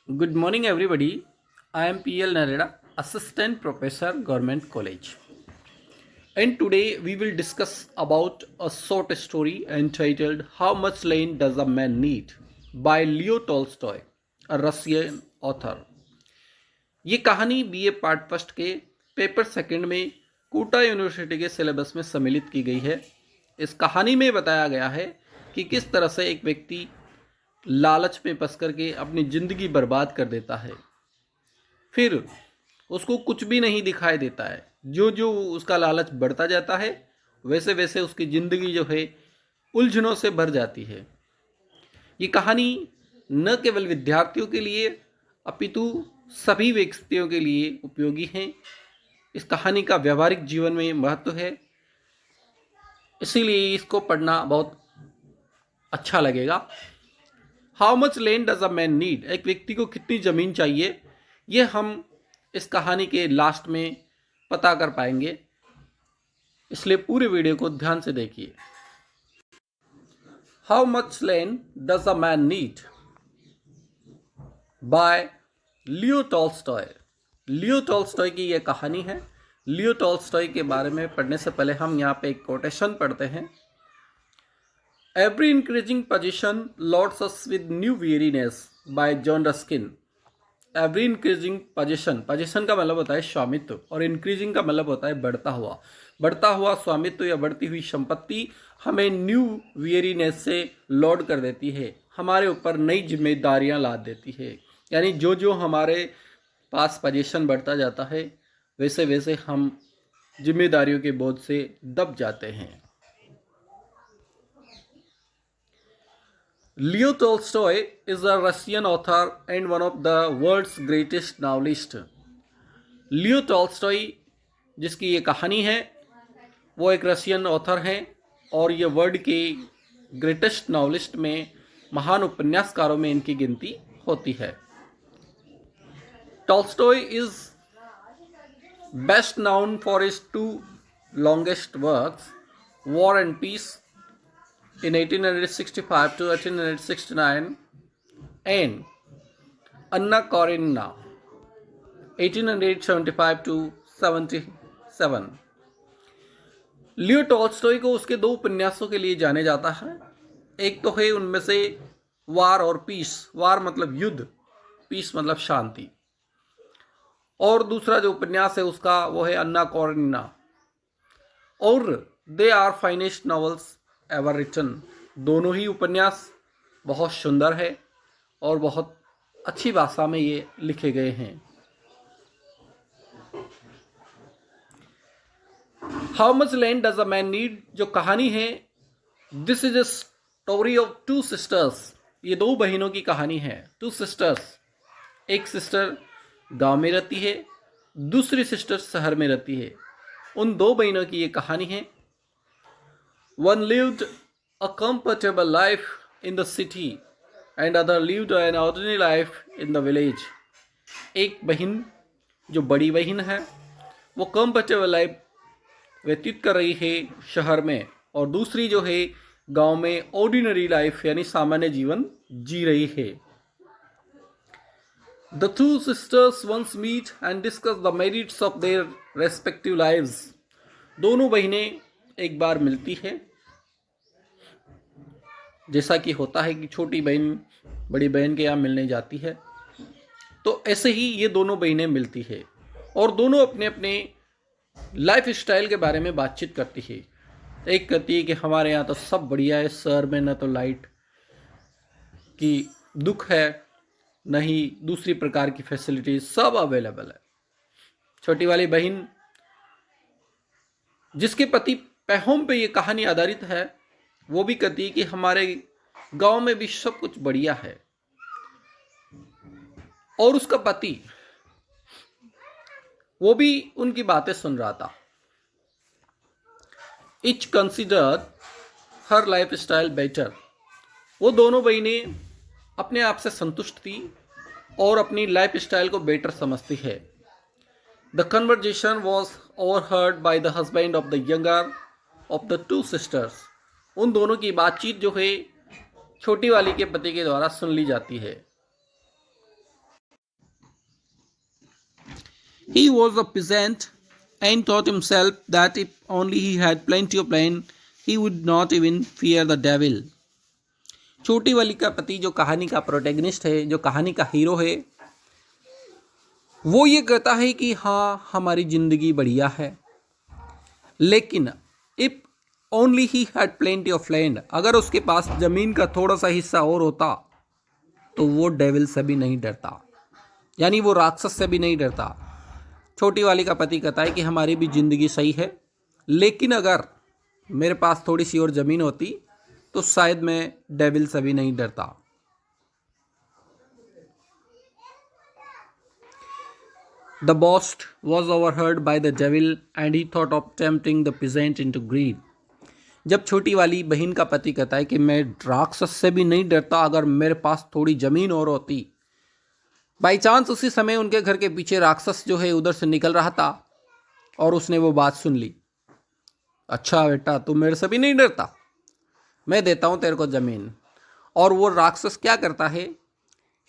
Good morning, everybody. I am PL Nareda, Assistant Professor, Government College. And today we will discuss about a short story entitled How Much Land Does a Man Need by Leo Tolstoy, a Russian author. ये कहानी BA part first के paper second में Kota university के syllabus में सम्मिलित की गई है। इस कहानी में बताया गया है कि किस तरह से एक व्यक्ति लालच में फंस करके अपनी ज़िंदगी बर्बाद कर देता है। फिर उसको कुछ भी नहीं दिखाई देता है। जो जो उसका लालच बढ़ता जाता है वैसे वैसे उसकी ज़िंदगी जो है उलझनों से भर जाती है। ये कहानी न केवल विद्यार्थियों के लिए अपितु सभी व्यक्तियों के लिए उपयोगी है। इस कहानी का व्यावहारिक जीवन में महत्व है, इसीलिए इसको पढ़ना बहुत अच्छा लगेगा। How much land does a man need, एक व्यक्ति को कितनी ज़मीन चाहिए, ये हम इस कहानी के लास्ट में पता कर पाएंगे, इसलिए पूरे वीडियो को ध्यान से देखिए। How much land does a man need bye Leo Tolstoy. Leo Tolstoy की यह कहानी है। लियो टॉल्स्टॉय के बारे में पढ़ने से पहले हम यहाँ पे एक कोटेशन पढ़ते हैं। Every increasing position loads us with new weariness by John Ruskin. Every increasing position का मतलब होता है स्वामित्व, और इंक्रीजिंग का मतलब होता है बढ़ता हुआ स्वामित्व या बढ़ती हुई संपत्ति हमें न्यू वेरीनेस से लोड कर देती है, हमारे ऊपर नई जिम्मेदारियां लाद देती है। यानी जो जो हमारे पास पोजीशन बढ़ता जाता है वैसे वैसे हम जिम्मेदारियों के बोझ से दब जाते हैं। Leo Tolstoy is a Russian author and one of the world's greatest novelists. Leo Tolstoy जिसकी ये कहानी है वो एक रशियन ऑथर हैं और ये वर्ल्ड के ग्रेटेस्ट नॉवलिस्ट में, महान उपन्यासकारों में इनकी गिनती होती है। Tolstoy is best known for his two longest works, war and peace in 1865 to 1869 and Anna Karenina 1875 to 77। Leo Tolstoy को उसके दो उपन्यासों के लिए जाने जाता है। एक तो है उनमें से वार और पीस, वार मतलब युद्ध, पीस मतलब शांति, और दूसरा जो उपन्यास है उसका वो है अन्ना कारेनिना। और they are finest novels ever written. दोनों ही उपन्यास बहुत सुंदर है और बहुत अच्छी भाषा में ये लिखे गए हैं। How much land does a man need जो कहानी है, this is a story of two sisters. ये दो बहनों की कहानी है। टू सिस्टर्स, एक सिस्टर गांव में रहती है, दूसरी सिस्टर शहर में रहती है। उन दो बहनों की ये कहानी है। One lived a comfortable life in the city and other lived an ordinary life in the village. एक बहन जो बड़ी बहन है वो कंफर्टेबल लाइफ व्यतीत कर रही है शहर में, और दूसरी जो है गांव में ऑर्डिनरी लाइफ यानी सामान्य जीवन जी रही है। The two sisters once meet and discuss the merits of their respective lives. दोनों बहनें एक बार मिलती है। जैसा कि होता है कि छोटी बहन बड़ी बहन के यहाँ मिलने जाती है, तो ऐसे ही ये दोनों बहनें मिलती है और दोनों अपने अपने लाइफ स्टाइल के बारे में बातचीत करती है। एक कहती है कि हमारे यहाँ तो सब बढ़िया है, शहर में न तो लाइट की दुख है, न ही दूसरी प्रकार की फैसिलिटीज, सब अवेलेबल है। छोटी वाली बहन जिसके पति पैहोम पे ये कहानी आधारित है वो भी कहती है कि हमारे गांव में भी सब कुछ बढ़िया है। और उसका पति वो भी उनकी बातें सुन रहा था। इच कंसिडर्ड हर लाइफ स्टाइल बेटर। वो दोनों बहनें अपने आप से संतुष्ट थी और अपनी लाइफ स्टाइल को बेटर समझती है। The conversation was overheard by the husband of the younger of the two sisters. उन दोनों की बातचीत जो है छोटी वाली के पति के द्वारा सुन ली जाती है। He was a peasant and thought himself that if only he had plenty of land, he would not even fear the devil. छोटी वाली का पति जो कहानी का प्रोटैगनिस्ट है, जो कहानी का हीरो है, वो ये कहता है कि हाँ हमारी ज़िंदगी बढ़िया है, लेकिन if only he had plenty of land, अगर उसके पास ज़मीन का थोड़ा सा हिस्सा और होता तो वो डेविल से भी नहीं डरता, यानी वो राक्षस से भी नहीं डरता। छोटी वाली का पति कहता है कि हमारी भी ज़िंदगी सही है, लेकिन अगर मेरे पास थोड़ी सी और ज़मीन होती तो शायद मैं डेविल से भी नहीं डरता। The boast was overheard by the devil and he thought of tempting the peasant into greed. जब छोटी वाली बहन का पति कहता है कि मैं राक्षस से भी नहीं डरता अगर मेरे पास थोड़ी ज़मीन और होती, बाई चांस उसी समय उनके घर के पीछे राक्षस जो है उधर से निकल रहा था और उसने वो बात सुन ली। अच्छा बेटा तू मेरे से भी नहीं डरता, मैं देता हूँ तेरे को ज़मीन। और वो राक्षस क्या करता है,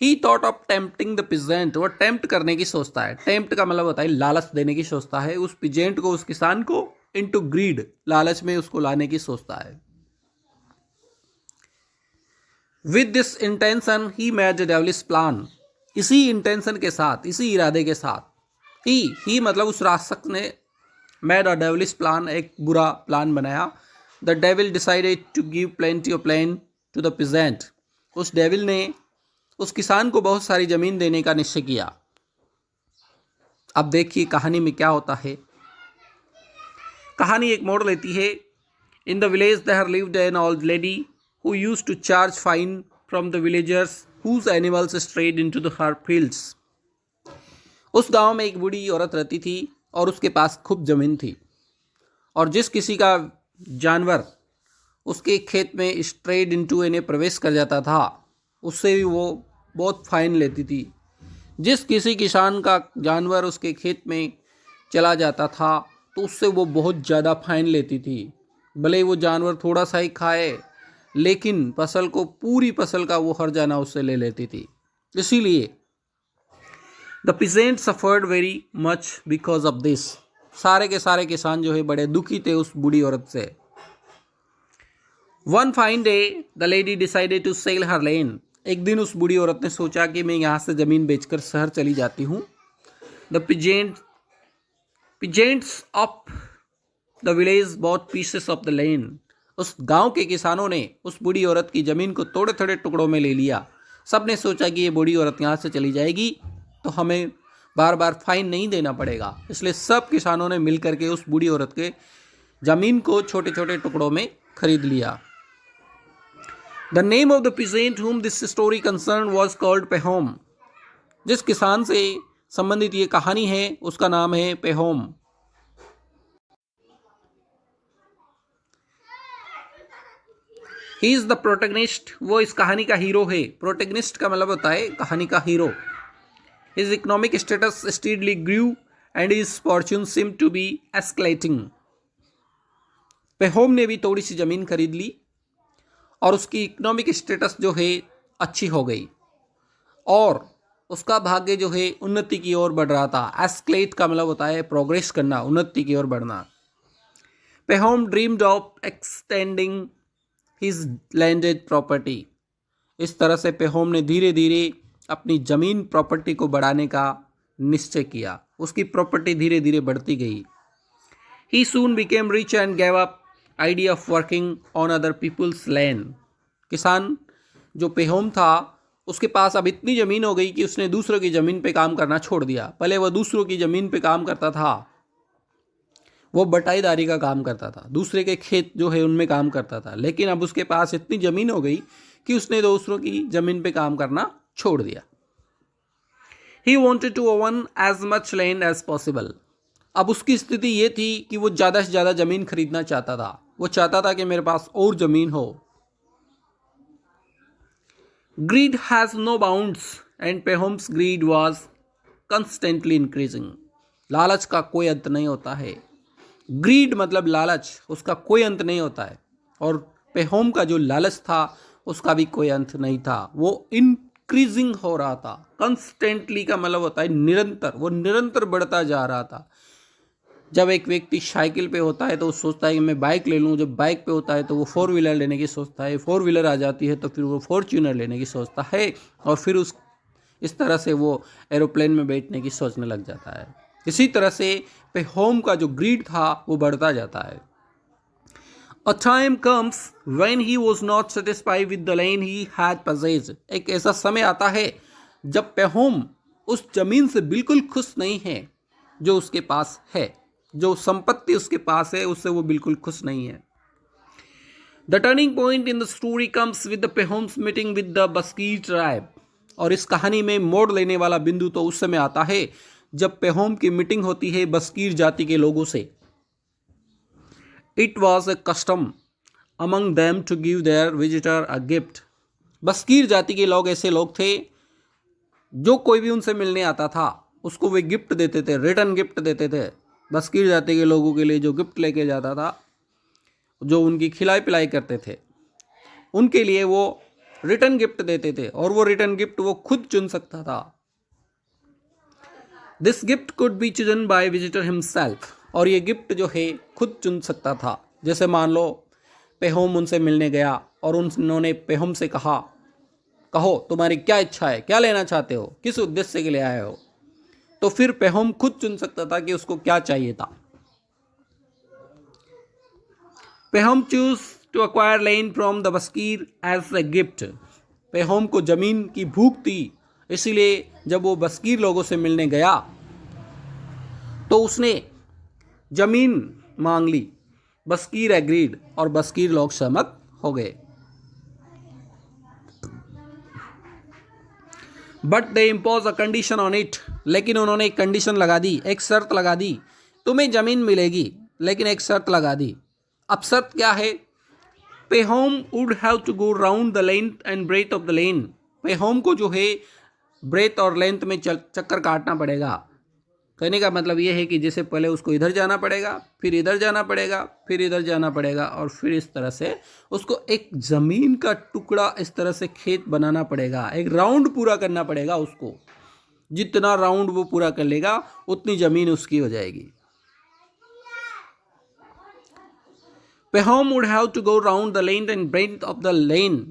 ही thought of tempting the peasant, वो टेम्प्ट करने की सोचता है। टेम्प्ट का मतलब होता है लालच देने की सोचता है उस पिजेंट को, उस किसान को, इनटू ग्रीड, लालच में उसको लाने की सोचता है। With this intention he made the devilish plan, इसी इंटेंशन के साथ, इसी इरादे के साथ ही मतलब उस राक्षस ने मेड अ डेविलिश प्लान, एक बुरा प्लान बनाया। The devil decided to give plenty of land to the peasant, उस डेविल ने उस किसान को बहुत सारी ज़मीन देने का निश्चय किया। अब देखिए कहानी में क्या होता है। कहानी एक मोड़ लेती है। In the village there lived an old lady who used to charge fine from the villagers whose animals strayed into the her fields. उस गांव में एक बूढ़ी औरत रहती थी और उसके पास खूब ज़मीन थी, और जिस किसी का जानवर उसके खेत में स्ट्रेड इनटू यानी प्रवेश कर जाता था उससे भी वो बहुत फाइन लेती थी। जिस किसी किसान का जानवर उसके खेत में चला जाता था तो उससे वो बहुत ज़्यादा फाइन लेती थी। भले वो जानवर थोड़ा सा ही खाए, लेकिन फसल को, पूरी फसल का वो हर्जाना उससे ले लेती थी। इसीलिए the peasant suffered very much because of this, सारे के सारे किसान जो है बड़े दुखी थे उस बूढ़ी औरत से। One fine day the lady decided to sell her land, एक दिन उस बूढ़ी औरत ने सोचा कि मैं यहाँ से ज़मीन बेचकर शहर चली जाती हूँ। The peasants of the village bought pieces of the land, उस गांव के किसानों ने उस बूढ़ी औरत की ज़मीन को थोड़े थोड़े टुकड़ों में ले लिया। सब ने सोचा कि ये बूढ़ी औरत यहाँ से चली जाएगी तो हमें बार बार फाइन नहीं देना पड़ेगा, इसलिए सब किसानों ने मिल करके उस बूढ़ी औरत के ज़मीन को छोटे छोटे टुकड़ों में खरीद लिया। The name of the peasant whom this story concerned was called Pehom. जिस किसान से संबंधित ये कहानी है उसका नाम है पेहोम। He is the protagonist, वो इस कहानी का हीरो है। प्रोटेगनिस्ट का मतलब होता है कहानी का hero. His economic status steadily grew and his fortune seemed to be escalating. पेहोम ने भी थोड़ी सी ज़मीन खरीद ली और उसकी इकोनॉमिक स्टेटस जो है अच्छी हो गई और उसका भाग्य जो है उन्नति की ओर बढ़ रहा था। एस्केलेट का मतलब होता है प्रोग्रेस करना, उन्नति की ओर बढ़ना। Pahom dreamed of extending his landed property, इस तरह से पेहोम ने धीरे धीरे अपनी ज़मीन प्रॉपर्टी को बढ़ाने का निश्चय किया। उसकी प्रॉपर्टी धीरे धीरे बढ़ती गई। He soon became rich and gave up idea of working on other people's land. किसान जो पेहोम था उसके पास अब इतनी ज़मीन हो गई कि उसने दूसरों की ज़मीन पे काम करना छोड़ दिया। पहले वह दूसरों की ज़मीन पे काम करता था, वो बटाईदारी का काम करता था, दूसरे के खेत जो है उनमें काम करता था, लेकिन अब उसके पास इतनी ज़मीन हो गई कि उसने दूसरों की ज़मीन पे काम करना छोड़ दिया। He wanted to own as much land as possible. अब उसकी स्थिति ये थी कि वो ज़्यादा से ज़्यादा ज़मीन खरीदना चाहता था। वो चाहता था कि मेरे पास और ज़मीन हो। Greed has no bounds and Pahom's greed was constantly increasing. लालच का कोई अंत नहीं होता है। ग्रीड मतलब लालच, उसका कोई अंत नहीं होता है। और पेहोम का जो लालच था उसका भी कोई अंत नहीं था। वो इंक्रीजिंग हो रहा था। कंस्टेंटली का मतलब होता है निरंतर, वो निरंतर बढ़ता जा रहा था। जब एक व्यक्ति साइकिल पे होता है तो वो सोचता है कि मैं बाइक ले लूँ, जब बाइक पे होता है तो वो फोर व्हीलर लेने की सोचता है, फोर व्हीलर आ जाती है तो फिर वो फॉर्च्यूनर लेने की सोचता है, और फिर इस तरह से वो एरोप्लेन में बैठने की सोचने लग जाता है। इसी तरह से पेहोम का जो ग्रीड था वो बढ़ता जाता है। A time comes when he was not satisfied with the land he had possessed. एक ऐसा समय आता है जब पेहोम उस जमीन से बिल्कुल खुश नहीं है जो उसके पास है, जो संपत्ति उसके पास है उससे वो बिल्कुल खुश नहीं है। The turning point in the story comes with the Pehom's meeting with the Baskir tribe. और इस कहानी में मोड़ लेने वाला बिंदु तो उस समय आता है जब पेहोम की मीटिंग होती है बस्कीर जाति के लोगों से। It was a custom among them to give their visitor a gift. बस्कीर जाति के लोग ऐसे लोग थे जो कोई भी उनसे मिलने आता था उसको वे गिफ्ट देते थे, रिटर्न गिफ्ट देते थे। बस्कीर जाति के लोगों के लिए जो गिफ्ट लेके जाता था, जो उनकी खिलाई पिलाई करते थे, उनके लिए वो रिटर्न गिफ्ट देते थे, और वो रिटर्न गिफ्ट वो खुद चुन सकता था। This gift could be chosen bye visitor himself. और ये गिफ्ट जो है खुद चुन सकता था। जैसे मान लो पेहोम उनसे मिलने गया और उन्होंने पेहोम से कहा, कहो तुम्हारी क्या इच्छा है, क्या लेना चाहते हो, किस उद्देश्य के लिए आए हो, तो फिर पेहोम खुद चुन सकता था कि उसको क्या चाहिए था। Pahom chose to acquire land from the Bashkir as a gift. Pahom को जमीन की भूख थी, इसीलिए जब वो बस्कीर लोगों से मिलने गया तो उसने जमीन मांग ली। बस्कीर एग्रीड और बस्कीर लोग सहमत हो गए। But they impose a condition on it. लेकिन उन्होंने एक कंडीशन लगा दी, एक शर्त लगा दी, तुम्हें जमीन मिलेगी लेकिन एक शर्त लगा दी। अब शर्त क्या है? Pahom would have to go round the length and breadth of the land. Pahom को जो है ब्रेथ और लेंथ में चक्कर काटना पड़ेगा। कहने का मतलब ये है कि जैसे पहले उसको इधर जाना पड़ेगा, फिर इधर जाना पड़ेगा, फिर इधर जाना पड़ेगा, और फिर इस तरह से उसको एक ज़मीन का टुकड़ा इस तरह से खेत बनाना पड़ेगा। एक राउंड पूरा करना पड़ेगा उसको। जितना राउंड वो पूरा कर लेगा उतनी ज़मीन उसकी हो जाएगी। Pehom would have to go round the length and breadth of the lane.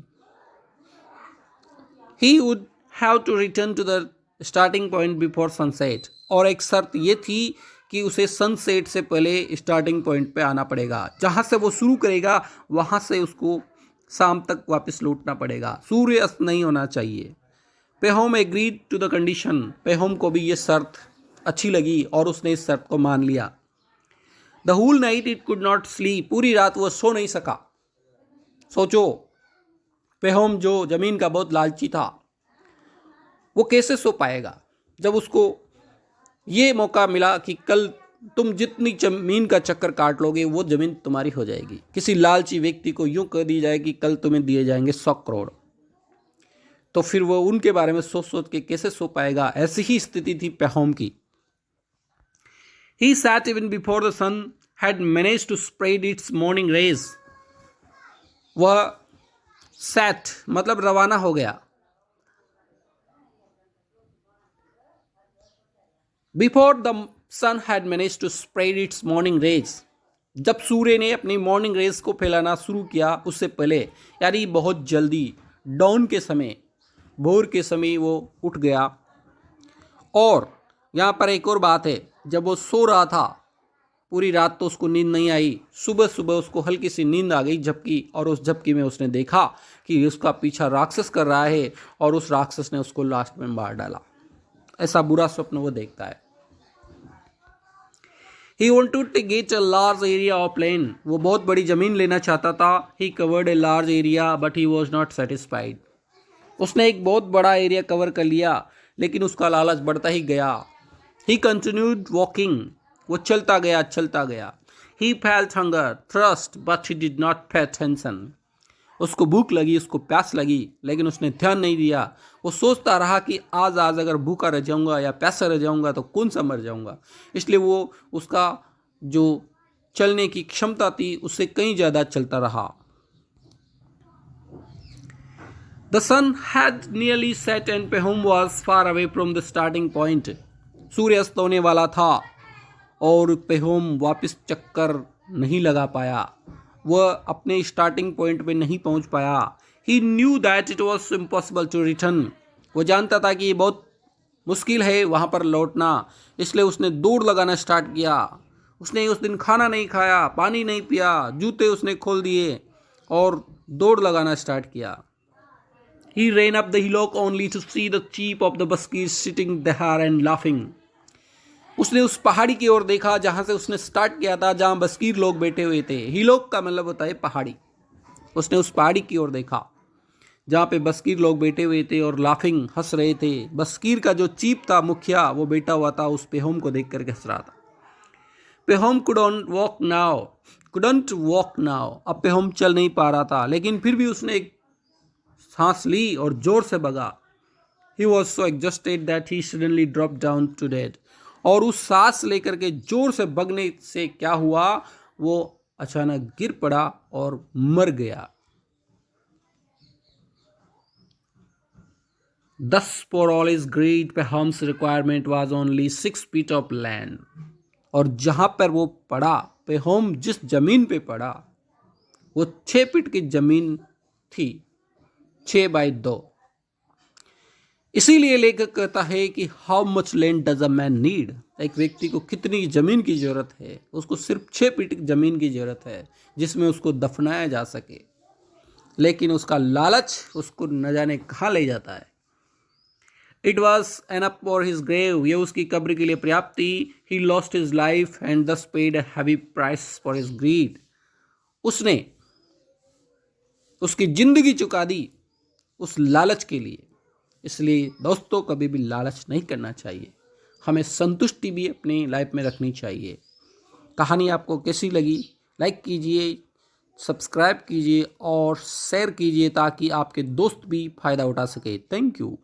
He would have to return to the starting point before sunset. और एक शर्त ये थी कि उसे सनसेट से पहले स्टार्टिंग पॉइंट पे आना पड़ेगा। जहाँ से वो शुरू करेगा वहाँ से उसको शाम तक वापस लौटना पड़ेगा। सूर्य अस्त नहीं होना चाहिए। पेहोम एग्रीड टू द कंडीशन। पेहोम को भी ये शर्त अच्छी लगी और उसने इस शर्त को मान लिया। The whole night it could not sleep. पूरी रात वो सो नहीं सका। सोचो, पेहोम जो जमीन का बहुत लालची था वो कैसे सो पाएगा जब उसको ये मौका मिला कि कल तुम जितनी जमीन का चक्कर काट लोगे वो जमीन तुम्हारी हो जाएगी। किसी लालची व्यक्ति को यूं कह दी जाए कि कल तुम्हें दिए जाएंगे 100 करोड़, तो फिर वो उनके बारे में सोच सोच के कैसे सो पाएगा। ऐसी ही स्थिति थी पेहोम की। He sat even before the sun had managed to spread its morning rays. वह sat मतलब रवाना हो गया। Before the sun had managed to spread its morning rays. जब सूर्य ने अपनी मॉर्निंग रेज को फैलाना शुरू किया उससे पहले, यानी बहुत जल्दी, डॉन के समय, भोर के समय वो उठ गया। और यहाँ पर एक और बात है, जब वो सो रहा था पूरी रात तो उसको नींद नहीं आई। सुबह सुबह उसको हल्की सी नींद आ गई, झपकी, और उस झपकी में उसने देखा कि उसका पीछा राक्षस कर रहा है और उस राक्षस ने उसको लास्ट में मार डाला। ऐसा बुरा स्वप्न वो देखता है। He wanted to get a large area of land. वो बहुत बड़ी जमीन लेना चाहता था। He covered a large area but he was not satisfied. उसने एक बहुत बड़ा एरिया कवर कर लिया लेकिन उसका लालच बढ़ता ही गया। He continued walking. वो चलता गया चलता गया। He felt hunger, thirst, but he did not pay attention. उसको भूख लगी, उसको प्यास लगी, लेकिन उसने ध्यान नहीं दिया। वो सोचता रहा कि आज अगर भूखा रह जाऊंगा या प्यासा रह जाऊंगा तो कौन सा मर जाऊंगा। इसलिए वो उसका जो चलने की क्षमता थी उससे कहीं ज़्यादा चलता रहा। The sun had nearly set and Pehom was far away from the starting point. सूर्य अस्त होने वाला था और पेहोम वापस चक्कर नहीं लगा पाया, वह अपने स्टार्टिंग पॉइंट पे नहीं पहुंच पाया. He knew that it was impossible to return. वो जानता था कि ये बहुत मुश्किल है वहाँ पर लौटना, इसलिए उसने दौड़ लगाना स्टार्ट किया. उसने उस दिन खाना नहीं खाया, पानी नहीं पिया, जूते उसने खोल दिए और दौड़ लगाना स्टार्ट किया. He ran up the hillock only to see the chief of the Baskis sitting there and laughing. उसने उस पहाड़ी की ओर देखा जहां से उसने स्टार्ट किया था, जहां बस्कीर लोग बैठे हुए थे. हिलोक का मतलब होता है पहाड़ी. उसने उस पहाड़ी की ओर देखा जहां पे बस्कीर लोग बैठे हुए थे और लाफिंग हंस रहे थे. बस्कीर का जो चीफ था, मुखिया, वो बैठा हुआ था, उस पेहोम को देख करके हंस रहा था. पेहोम कुडंट वॉक नाउ. अब पेहोम चल नहीं पा रहा था, लेकिन फिर भी उसने एक सांस ली और जोर से भगा. He was so exhausted that he suddenly dropped down to dead. और उस सांस लेकर के जोर से भगने से क्या हुआ, वो अचानक गिर पड़ा और मर गया. Thus for all his greed, Pehom's requirement was only 6 feet of land. और जहां पर वो पड़ा, पेहोम जिस जमीन पे पड़ा, वो 6 फीट की जमीन थी, 6x2. इसीलिए लेखक कहता है कि how much land does a man need. एक व्यक्ति को कितनी जमीन की जरूरत है. उसको सिर्फ 6 फीट की जमीन की जरूरत है जिसमें उसको दफनाया जा सके, लेकिन उसका लालच उसको न जाने कहाँ ले जाता है. It was enough for his grave. ये उसकी कब्र के लिए पर्याप्त थी. He lost his life and thus paid a heavy price for his greed. उसने उसकी जिंदगी चुका दी उस लालच के लिए. इसलिए दोस्तों, कभी भी लालच नहीं करना चाहिए. हमें संतुष्टि भी अपनी लाइफ में रखनी चाहिए. कहानी आपको कैसी लगी, लाइक कीजिए, सब्सक्राइब कीजिए और शेयर कीजिए ताकि आपके दोस्त भी फ़ायदा उठा सके. Thank you.